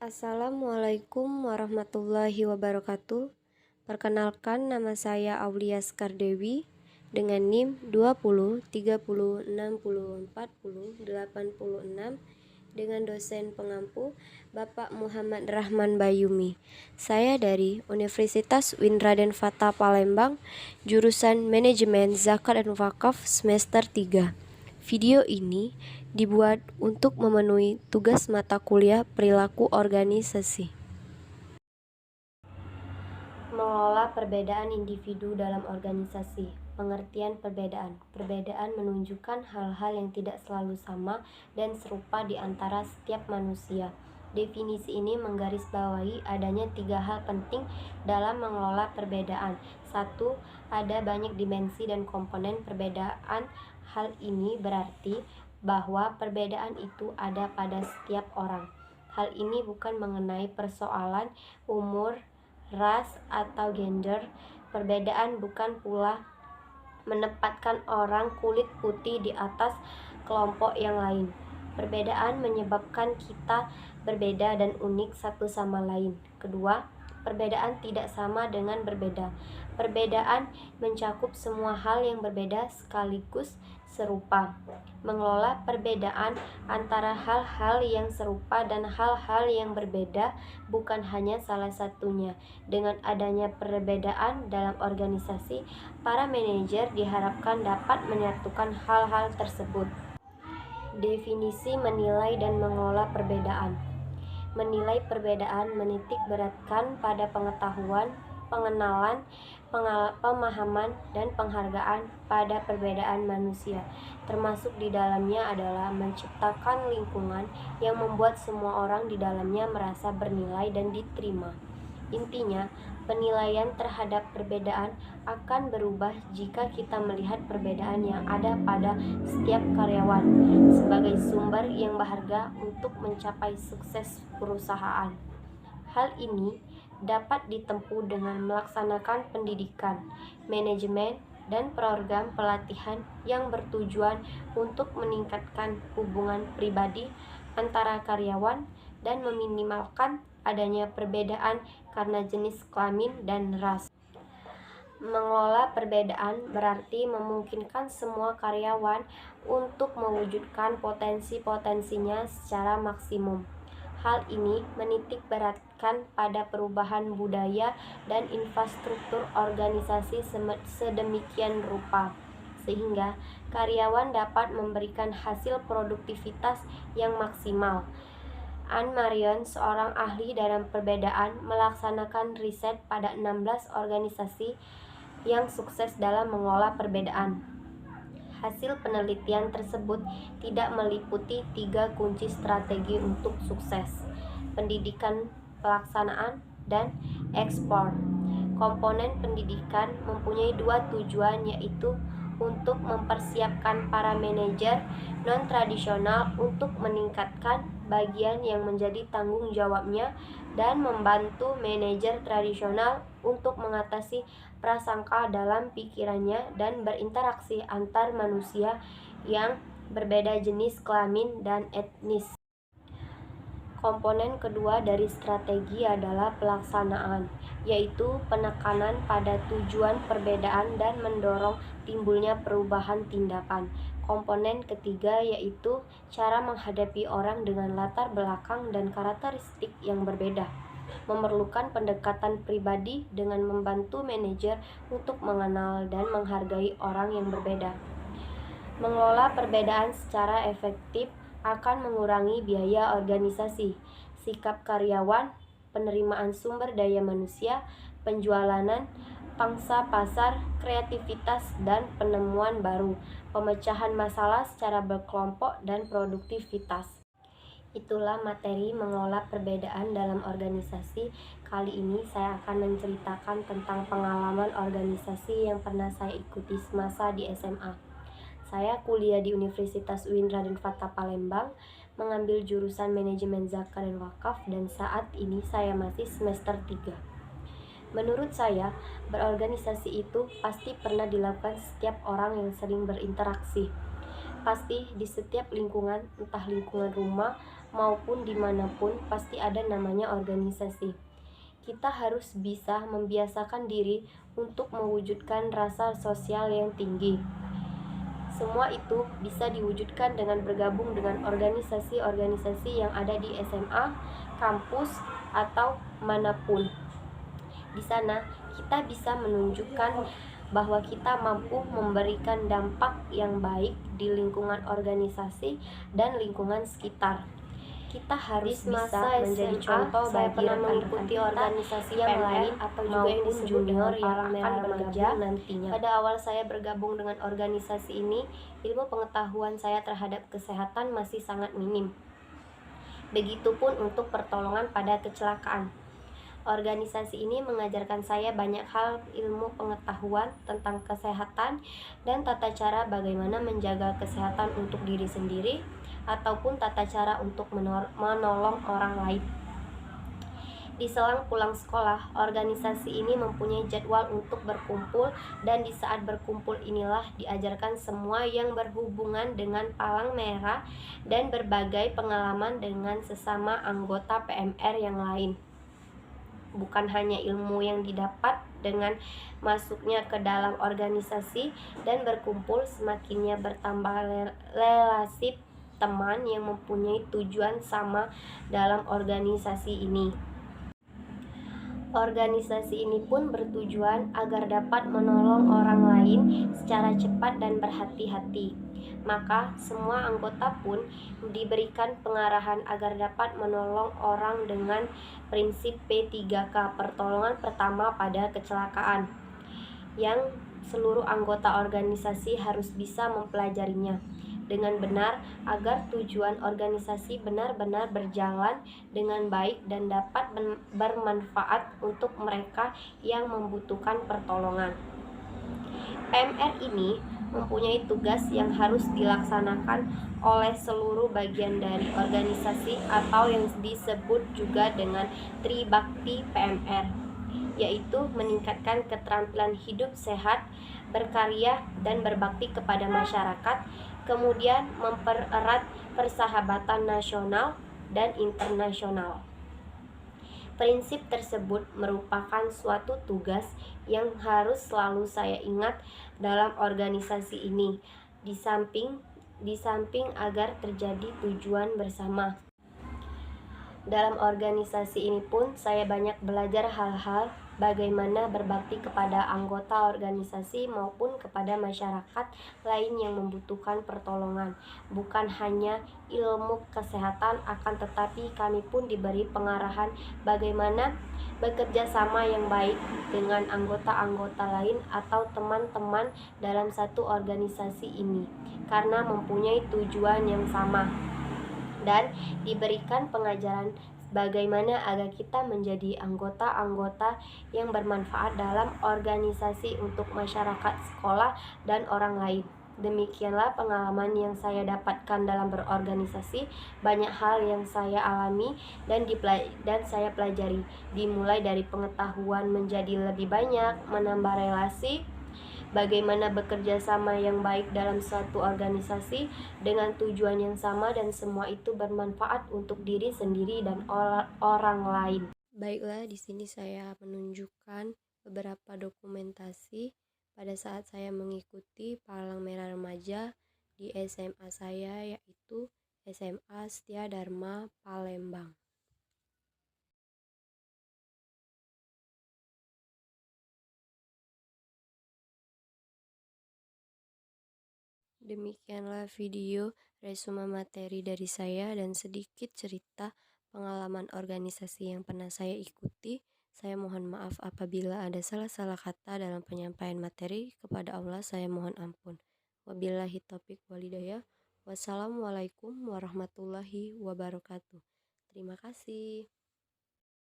Assalamualaikum warahmatullahi wabarakatuh. Perkenalkan, nama saya Aulia Skardewi dengan NIM 20 30 60 40 86 dengan dosen pengampu Bapak Muhammad Rahman Bayumi. Saya dari Universitas UIN Raden Fatah Palembang, jurusan Manajemen Zakat dan Wakaf semester 3. Video ini dibuat untuk memenuhi tugas mata kuliah perilaku organisasi. Mengelola perbedaan individu dalam organisasi. Pengertian perbedaan. Perbedaan menunjukkan hal-hal yang tidak selalu sama dan serupa di antara setiap manusia. Definisi ini menggarisbawahi adanya 3 hal penting dalam mengelola perbedaan. 1. Ada banyak dimensi dan komponen perbedaan. Hal ini berarti bahwa perbedaan itu ada pada setiap orang. Hal ini bukan mengenai persoalan umur, ras, atau gender. Perbedaan bukan pula menempatkan orang kulit putih di atas kelompok yang lain. Perbedaan menyebabkan kita berbeda dan unik satu sama lain. Kedua, perbedaan tidak sama dengan berbeda. Perbedaan mencakup semua hal yang berbeda sekaligus serupa. Mengelola perbedaan antara hal-hal yang serupa dan hal-hal yang berbeda bukan hanya salah satunya. Dengan adanya perbedaan dalam organisasi, para manajer diharapkan dapat menyatukan hal-hal tersebut. Definisi menilai dan mengelola perbedaan. Menilai perbedaan menitik beratkan pada pengetahuan, pengenalan, pemahaman, dan penghargaan pada perbedaan manusia. Termasuk di dalamnya adalah menciptakan lingkungan yang membuat semua orang di dalamnya merasa bernilai dan diterima. Intinya, penilaian terhadap perbedaan akan berubah jika kita melihat perbedaan yang ada pada setiap karyawan sebagai sumber yang berharga untuk mencapai sukses perusahaan. Hal ini dapat ditempuh dengan melaksanakan pendidikan, manajemen, dan program pelatihan yang bertujuan untuk meningkatkan hubungan pribadi antara karyawan dan meminimalkan adanya perbedaan karena jenis kelamin dan ras. Mengelola perbedaan berarti memungkinkan semua karyawan untuk mewujudkan potensi-potensinya secara maksimum. Hal ini menitik beratkan pada perubahan budaya dan infrastruktur organisasi sedemikian rupa, sehingga karyawan dapat memberikan hasil produktivitas yang maksimal. Anne Marion, seorang ahli dalam perbedaan, melaksanakan riset pada 16 organisasi yang sukses dalam mengelola perbedaan. Hasil penelitian tersebut tidak meliputi 3 kunci strategi untuk sukses: pendidikan, pelaksanaan, dan ekspor. Komponen pendidikan mempunyai 2 tujuan, yaitu untuk mempersiapkan para manajer non-tradisional untuk meningkatkan bagian yang menjadi tanggung jawabnya dan membantu manajer tradisional untuk mengatasi prasangka dalam pikirannya dan berinteraksi antar manusia yang berbeda jenis kelamin dan etnis. Komponen kedua dari strategi adalah pelaksanaan, yaitu penekanan pada tujuan perbedaan dan mendorong timbulnya perubahan tindakan. Komponen ketiga yaitu cara menghadapi orang dengan latar belakang dan karakteristik yang berbeda. Memerlukan pendekatan pribadi dengan membantu manajer untuk mengenal dan menghargai orang yang berbeda. Mengelola perbedaan secara efektif akan mengurangi biaya organisasi, sikap karyawan, penerimaan sumber daya manusia, penjualan, pangsa pasar, kreativitas, dan penemuan baru, pemecahan masalah secara berkelompok, dan produktivitas. Itulah materi mengelola perbedaan dalam organisasi. Kali ini saya akan menceritakan tentang pengalaman organisasi yang pernah saya ikuti semasa di SMA. Saya kuliah di Universitas UIN Raden Fatah Palembang, mengambil jurusan Manajemen Zakat dan Wakaf, dan saat ini saya masih semester 3. Menurut saya, berorganisasi itu pasti pernah dilakukan setiap orang yang sering berinteraksi. Pasti di setiap lingkungan, entah lingkungan rumah maupun dimanapun pasti ada namanya organisasi. Kita harus bisa membiasakan diri untuk mewujudkan rasa sosial yang tinggi. Semua itu bisa diwujudkan dengan bergabung dengan organisasi-organisasi yang ada di SMA, kampus, atau manapun. Di sana kita bisa menunjukkan bahwa kita mampu memberikan dampak yang baik di lingkungan organisasi dan lingkungan sekitar. Kita harus bisa menjadi contoh bagi rekan-rekan organisasi yang lain atau juga yang disebut junior yang akan bergabung nantinya. Pada awal saya bergabung dengan organisasi ini, ilmu pengetahuan saya terhadap kesehatan masih sangat minim. Begitupun untuk pertolongan pada kecelakaan. Organisasi ini mengajarkan saya banyak hal ilmu pengetahuan tentang kesehatan dan tata cara bagaimana menjaga kesehatan untuk diri sendiri ataupun tata cara untuk menolong orang lain. Di selang pulang sekolah, organisasi ini mempunyai jadwal untuk berkumpul dan di saat berkumpul inilah diajarkan semua yang berhubungan dengan palang merah dan berbagai pengalaman dengan sesama anggota PMR yang lain. Bukan hanya ilmu yang didapat dengan masuknya ke dalam organisasi dan berkumpul, semakinnya bertambah relasi teman yang mempunyai tujuan sama dalam organisasi ini. Organisasi ini pun bertujuan agar dapat menolong orang lain secara cepat dan berhati-hati. Maka semua anggota pun diberikan pengarahan agar dapat menolong orang dengan prinsip P3K, pertolongan pertama pada kecelakaan, yang seluruh anggota organisasi harus bisa mempelajarinya dengan benar agar tujuan organisasi benar-benar berjalan dengan baik dan dapat bermanfaat untuk mereka yang membutuhkan pertolongan. PMR ini mempunyai tugas yang harus dilaksanakan oleh seluruh bagian dari organisasi atau yang disebut juga dengan Tribakti PMR, yaitu meningkatkan keterampilan hidup sehat, berkarya, dan berbakti kepada masyarakat, kemudian mempererat persahabatan nasional dan internasional. Prinsip tersebut merupakan suatu tugas yang harus selalu saya ingat dalam organisasi ini, di samping agar terjadi tujuan bersama. Dalam organisasi ini pun saya banyak belajar hal-hal bagaimana berbakti kepada anggota organisasi maupun kepada masyarakat lain yang membutuhkan pertolongan. Bukan hanya ilmu kesehatan, akan tetapi kami pun diberi pengarahan bagaimana bekerja sama yang baik dengan anggota-anggota lain atau teman-teman dalam satu organisasi ini, karena mempunyai tujuan yang sama, dan diberikan pengajaran bagaimana agar kita menjadi anggota-anggota yang bermanfaat dalam organisasi untuk masyarakat, sekolah, dan orang lain. Demikianlah pengalaman yang saya dapatkan dalam berorganisasi. Banyak hal yang saya alami dan saya pelajari, dimulai dari pengetahuan menjadi lebih banyak, menambah relasi, bagaimana bekerja sama yang baik dalam suatu organisasi dengan tujuan yang sama, dan semua itu bermanfaat untuk diri sendiri dan orang lain. Baiklah, di sini saya menunjukkan beberapa dokumentasi pada saat saya mengikuti Palang Merah Remaja di SMA saya, yaitu SMA Setia Dharma Palembang. Demikianlah video resume materi dari saya dan sedikit cerita pengalaman organisasi yang pernah saya ikuti. Saya mohon maaf apabila ada salah-salah kata dalam penyampaian materi. Kepada Allah saya mohon ampun. Wabillahi taufiq walhidayah. Wassalamualaikum warahmatullahi wabarakatuh. Terima kasih.